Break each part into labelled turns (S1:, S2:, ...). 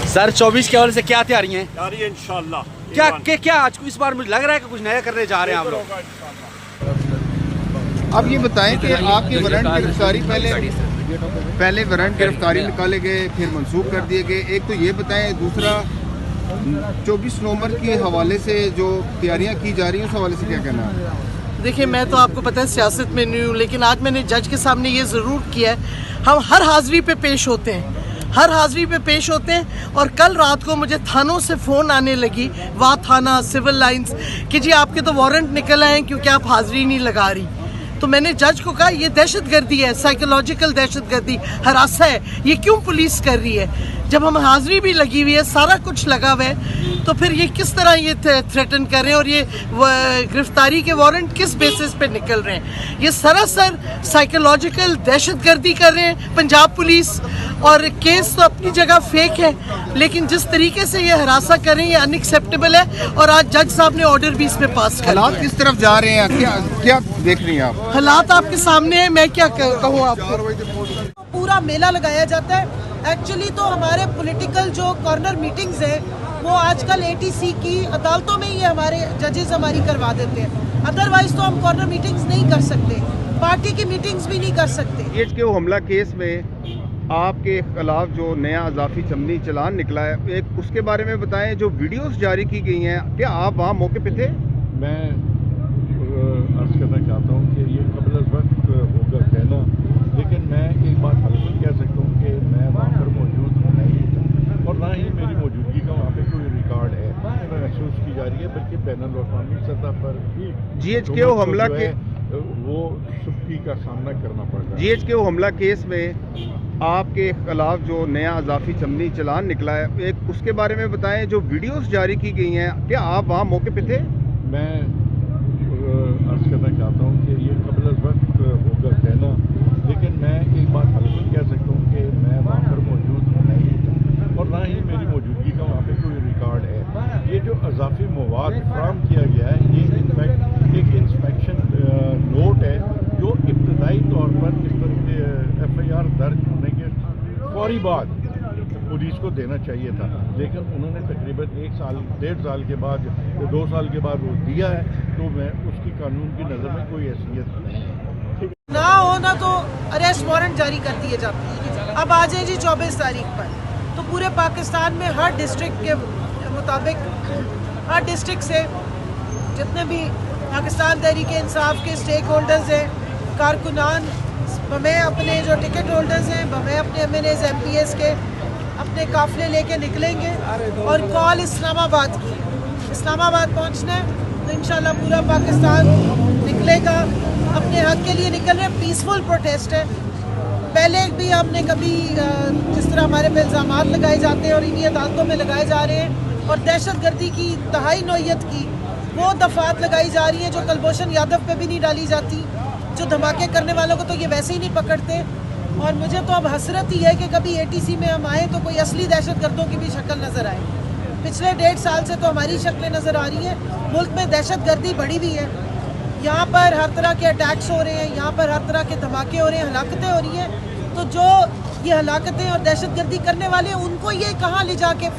S1: Sir 24 के हवाले से क्या तैयारी हैं?
S2: इंशाल्लाह।
S1: क्या आज इस बार मुझे लग रहा है कि कुछ नया करने जा रहे हैं आप लोग।
S3: अब ये बताएं कि आपके वारंट गिरफ्तारी पहले वारंट गिरफ्तारी निकाले गए, फिर मंसूख कर दिए गए। एक तो ये बताएं, दूसरा 24 नवंबर के हवाले से जो तैयारियां की जा रही हैं उस हवाले से क्या कहना है?
S4: देखिए, मैं तो आपको पता है सियासत में नहीं हूँ, लेकिन आज मैंने जज के सामने ये ज़रूर किया है, हम हर हाज़िरी पे पेश होते हैं, हर हाज़िरी पे पेश होते हैं। और कल रात को मुझे थानों से फ़ोन आने लगी, वहाँ थाना, सिविल लाइंस, कि जी आपके तो वारंट निकल आए हैं क्योंकि आप हाज़िरी नहीं लगा रही। तो मैंने जज को कहा ये दहशतगर्दी है, साइकोलॉजिकल दहशतगर्दी, हरासा है, ये क्यों पुलिस कर रही है? जब हम हाज़िरी भी लगी हुई है, सारा कुछ लगा हुआ है, तो फिर ये किस तरह ये थ्रेटन कर रहे हैं और ये गिरफ्तारी के वारंट किस बेसिस पे निकल रहे हैं? ये सरासर साइकोलॉजिकल दहशतगर्दी कर रहे हैं पंजाब पुलिस। और केस तो अपनी जगह फेक है, लेकिन जिस तरीके से ये हरासा कर रहे हैं ये अनएक्सेप्टेबल है। और आज जज साहब ने ऑर्डर भी इसमें पास कर दिया।
S3: हालात किस तरफ जा रहे हैं, क्या देख रही हैं आप?
S4: हालात आपके सामने है, मैं क्या कहूँ आपको। पूरा मेला लगाया जाता है। एक्चुअली तो हमारे पॉलिटिकल जो कॉर्नर मीटिंग्स हैं वो आजकल एटीसी की अदालतों में ही हमारे जजेस हमारी करवा देते हैं। अदरवाइज तो हम कॉर्नर मीटिंग्स नहीं कर सकते, पार्टी की मीटिंग्स भी नहीं कर सकते।
S3: जीएचके हमला केस में आपके खिलाफ जो नया अजाफी चमनी चलान निकला है, एक उसके बारे में बताएं। जो वीडियोस जारी की गई हैं, क्या आप वहाँ मौके पे थे?
S2: मैं अर्ज करना चाहता हूँ कि ये कबल वक्त होगा कहना, लेकिन मैं एक बात हल्फन कह सकता हूँ कि मैं वहाँ पर मौजूद नहीं था और ना ही मेरी मौजूदगी का वहाँ पे कोई रिकॉर्ड है महसूस की जा रही है, बल्कि बैनुल-अक़वामी सतह पर भी
S3: जीएचके हमला के
S2: वो सुख्ती का सामना करना पड़ रहा है।
S3: जीएचके हमला केस में आपके खिलाफ जो नया अजाफी चमनी चलान निकला है, एक उसके बारे में बताएं। जो वीडियोस जारी की गई हैं, क्या आप वहाँ मौके पे थे?
S2: मैं अर्ज करना चाहता हूँ कि ये कबल वक्त होगा कहना, लेकिन मैं एक बात हल्फन कह सकता हूँ कि मैं वहाँ पर मौजूद नहीं था और ना ही मेरी मौजूदगी का वहाँ पे कोई रिकॉर्ड है। ये जो अजाफी मवाद फराहम किया गया है, ये इनफैक्ट एक इंस्पेक्शन नोट है जो इब्तदाई तौर पर इस पर FIR दर्ज होने के फौरी बाद पुलिस को देना चाहिए था, लेकिन उन्होंने तकरीबन 1 साल 1.5 साल के बाद या 2 साल के बाद वो दिया है, तो मैं उसकी कानून की नज़र में कोई हैसियत नहीं
S4: ना होना तो अरेस्ट वारंट जारी कर दिए जाते हैं। अब आ जाए जी 24 तारीख पर, तो पूरे पाकिस्तान में हर डिस्ट्रिक्ट के मुताबिक, हर डिस्ट्रिक्ट से जितने भी पाकिस्तान तहरीक इंसाफ के स्टेक होल्डर्स हैं, कारकुनान, हमें अपने जो टिकट होल्डर्स हैं, हमें अपने MNAs MPs के अपने काफिले लेके निकलेंगे और कॉल इस्लामाबाद की, इस्लामाबाद पहुंचना है तो इंशाल्लाह पूरा पाकिस्तान निकलेगा। अपने हक के लिए निकल रहे, पीसफुल प्रोटेस्ट है। पहले भी हमने कभी जिस तरह हमारे पे इल्ज़ामात लगाए जाते हैं और इन्हीं अदालतों में लगाए जा रहे हैं, और दहशतगर्दी की इंतहाई नौयत की वो दफ़ात लगाई जा रही हैं जो कुलभूषण यादव पे भी नहीं डाली जाती, जो धमाके करने वालों को तो ये वैसे ही नहीं पकड़ते। और मुझे तो अब हसरत ही है कि कभी ATC में हम आए तो कोई असली दहशतगर्दों की भी शक्ल नज़र आए। पिछले 1.5 साल से तो हमारी शक्लें नज़र आ रही हैं। मुल्क में दहशतगर्दी बढ़ी हुई है, यहाँ पर हर तरह के अटैक्स हो रहे हैं, यहाँ पर हर तरह के धमाके हो रहे हैं, हलाकतें हो रही हैं। तो जो ये हलाकतें और दहशतगर्दी करने वाले हैं उनको ये कहाँ ले जाके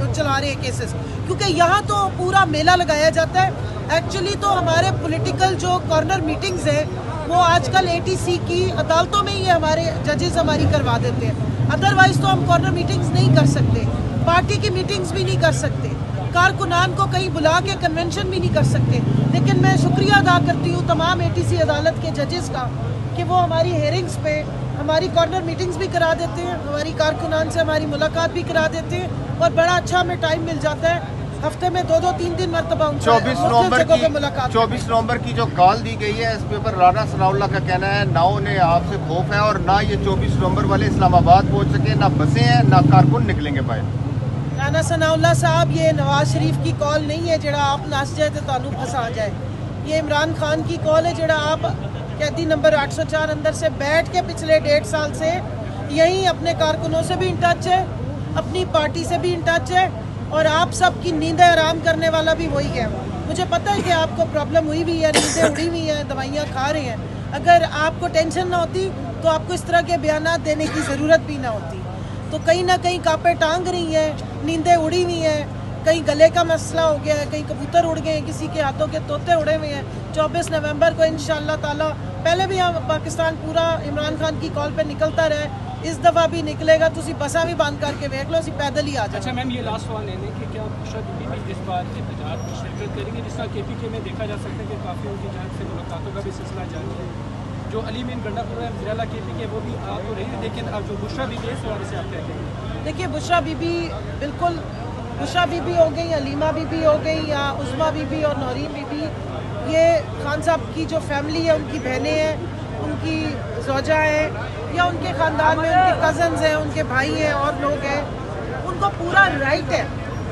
S4: चला रहे हैं केसेस, क्योंकि यहाँ तो पूरा मेला लगाया जाता है। एक्चुअली तो हमारे पॉलिटिकल जो कॉर्नर मीटिंग्स हैं वो आजकल ATC की अदालतों में ही हमारे जजेस हमारी करवा देते हैं। अदरवाइज तो हम कॉर्नर मीटिंग्स नहीं कर सकते, पार्टी की मीटिंग्स भी नहीं कर सकते, कारकुनान को कहीं बुला के कन्वेंशन भी नहीं कर सकते। लेकिन मैं शुक्रिया अदा करती हूँ तमाम ATC अदालत के जजेस का कि वो हमारी हेयरिंग्स पे हमारी कॉर्नर मीटिंग्स भी करा देते हैं, हमारी कारकुनान से हमारी मुलाकात भी करा देते हैं और बड़ा अच्छा हमें टाइम मिल जाता है। हफ्ते में 2-2 3-3 मरतबा
S3: 24 नवंबर की जो कॉल दी गई है, इस पर राना सनाउल्लाह का कहना है ना उन्हें आपसे खौफ है और ना ये 24 नवंबर वाले इस्लामाबाद पहुंच सके, ना बसें हैं, ना कारकुन निकलेंगे बाहर।
S4: राना सनाउल्लाह साहब, ये नवाज शरीफ की कॉल नहीं है जड़ा आप नस जाए तो तानू फंसा जाए। ये इमरान खान की कॉल है जड़ा आप कैदी नंबर 804 अंदर से बैठ के पिछले 1.5 साल से यहीं अपने कारकुनों से भी इन टच है, अपनी पार्टी से भी इन टच है और आप सब की नींदें आराम करने वाला भी वही है। मुझे पता है कि आपको प्रॉब्लम हुई भी है, नींदें उड़ी हुई हैं, दवाइयाँ खा रहे हैं। अगर आपको टेंशन ना होती तो आपको इस तरह के बयान देने की ज़रूरत भी ना होती। तो कहीं ना कहीं कांपे टांग रही हैं, नींदें उड़ी हुई हैं, कहीं गले का मसला हो गया है, कहीं कबूतर उड़ गए हैं, किसी के हाथों के तोते उड़े हुए हैं। 24 नवंबर को इंशाअल्लाह ताला, पहले भी हम पाकिस्तान पूरा इमरान खान की कॉल पे निकलता रहे, इस दफ़ा भी निकलेगा। तुसी बसा भी बंद करके देख लो, असी पैदल ही आ जाए।
S5: अच्छा मैम, ये लास्ट सवाल लेने कि क्या बुशरा बीबी भी इस बार एहतजाज में शिरकत करेंगे? जिस तरह KPK में देखा जा सकता है कि काफ़ी उनकी जान से मुलाकातों का भी सिलसिला जारी है। जो अली मीन गंडापुरा है, ज़िला KPK, वो भी आ तो रही है, लेकिन अब जो बुशरा बीबी है, इस हवाले से आप क्या कहेंगे?
S4: देखिए, बुशरा बीबी बिल्कुल, बुशरा बीबी हो गई, अलीमा बीबी हो गई, या उस्मा बीबी और नौरीन बीबी, ये खान साहब की जो फैमिली है, उनकी बहनें हैं, उनकी ज़ौजा हैं, या उनके ख़ानदान में उनके कज़न्स हैं, उनके भाई हैं और लोग हैं, उनको पूरा राइट है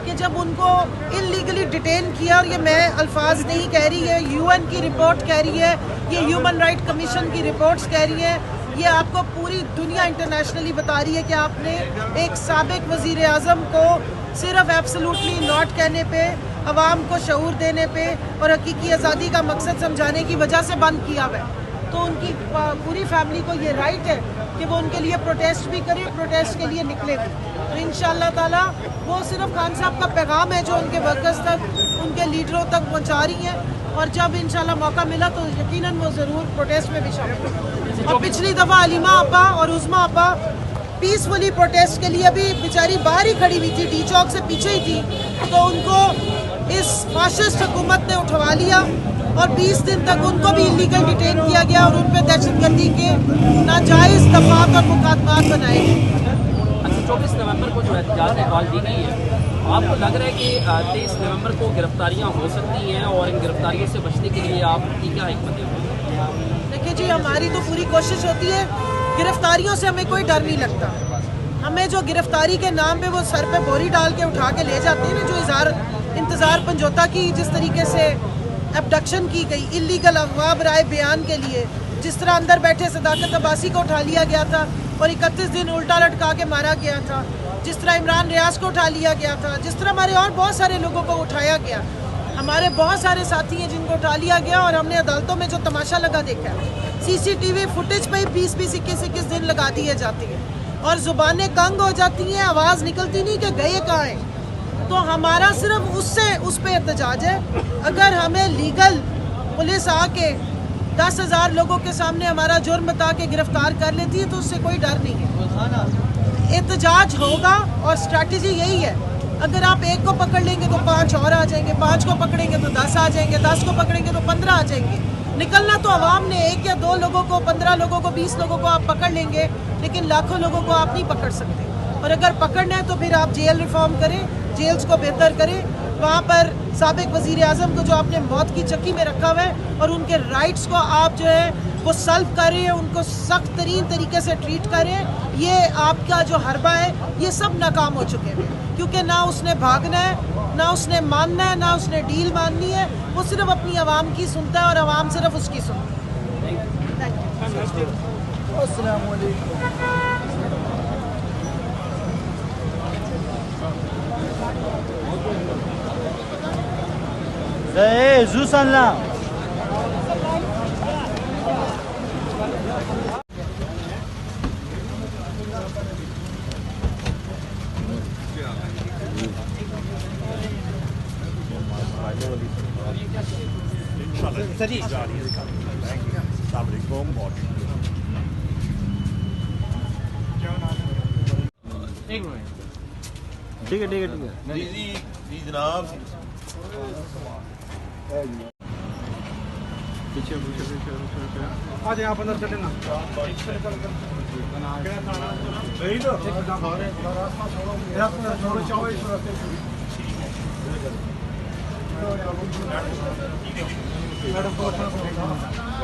S4: कि जब उनको इलीगली डिटेन किया, और ये मैं अल्फाज नहीं कह रही है, UN की रिपोर्ट कह रही है, ये ह्यूमन राइट कमीशन की रिपोर्ट्स कह रही है, ये आपको पूरी दुनिया इंटरनेशनली बता रही है कि आपने एक साबिक वज़ीर आज़म को सिर्फ एब्सोल्युटली नॉट कहने पे, अवाम को शऊर देने पे और हकीकी आज़ादी का मकसद समझाने की वजह से बंद किया हुआ है। तो उनकी पूरी फैमिली को ये राइट है कि वो उनके लिए प्रोटेस्ट भी करे, प्रोटेस्ट के लिए निकले भी। तो इंशाअल्लाह ताला वो सिर्फ खान साहब का पैगाम है जो उनके वर्कर्स तक, उनके लीडरों तक पहुंचा रही हैं, और जब इंशाअल्लाह मौका मिला तो यकीनन वो ज़रूर प्रोटेस्ट में भी शामिल होंगे। और पिछली दफ़ा अलीमा अब्बा और उज़मा अब्बा पीसफुली प्रोटेस्ट के लिए अभी बेचारी बाहर ही खड़ी हुई थी, डी चौक से पीछे ही थी, तो उनको इस फाशिस्ट हुकूमत ने उठवा लिया और 20 दिन तक उनको भी इलीगल डिटेन किया गया और उन पर दहशतगर्दी के नाजायज़ दफात और मुकदमात बनाए गए।
S6: अच्छा, 24 नवंबर को जो एहतजाज में कॉल दी गई है, आपको लग रहा है कि 23 नवंबर को गिरफ्तारियां हो सकती हैं, और इन गिरफ्तारियों से बचने के लिए आपकी क्या हिकमत है?
S4: देखिए जी, हमारी तो पूरी कोशिश होती है, गिरफ्तारियों से हमें कोई डर नहीं लगता। हमें जो गिरफ्तारी के नाम पे वो सर पे बोरी डाल के उठा के ले जाते हैं ना, जो इंतज़ार पंजोता की जिस तरीके से एबडक्शन की गई, इलीगल अगवा बराए बयान के लिए, जिस तरह अंदर बैठे सदाकत अब्बासी को उठा लिया गया था और 31 दिन उल्टा लटका के मारा गया था, जिस तरह इमरान रियाज को उठा लिया गया था, जिस तरह हमारे और बहुत सारे लोगों को उठाया गया, हमारे बहुत सारे साथी हैं जिनको उठा लिया गया, और हमने अदालतों में जो तमाशा लगा देखा है, CCTV फुटेज पे 20-20, 21-21 दिन लगा दिए जाते हैं, और ज़ुबानें तंग हो जाती हैं, आवाज़ निकलती नहीं कि गए कहाँ हैं। तो हमारा सिर्फ उस पे एहतजाज है। अगर हमें लीगल पुलिस आके 10,000 लोगों के सामने हमारा जुर्म बता के गिरफ्तार कर लेती है तो उससे कोई डर नहीं है। एहतजाज होगा और स्ट्रैटेजी यही है, अगर आप एक को पकड़ लेंगे तो 5 और आ जाएंगे, 5 को पकड़ेंगे तो 10 आ जाएंगे, 10 को पकड़ेंगे तो 15 आ जाएंगे। निकलना तो आवाम ने, 1 या 2 लोगों को, 15 लोगों को, 20 लोगों को आप पकड़ लेंगे, लेकिन लाखों लोगों को आप नहीं पकड़ सकते। और अगर पकड़ना है तो फिर आप जेल रिफॉर्म करें, जेल्स को बेहतर करें, वहाँ पर साबिक वज़ीर आज़म को जो आपने मौत की चक्की में रखा हुआ है, और उनके राइट्स को आप जो है वो सल्व करें, उनको सख्त तरीन तरीके से ट्रीट करें। ये आपका जो हरबा है ये सब नाकाम हो चुके हैं, क्योंकि ना उसने भागना है, ना उसने मानना है, ना उसने डील माननी है, वो सिर्फ अपनी आवाम की सुनता है और आवाम सिर्फ उसकी सुनती है। अस्सलाम वालेकुम।
S7: Zusanla. ठीक है
S8: जी जनाब।
S1: आज आप अंदर चले ना।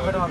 S1: मैडम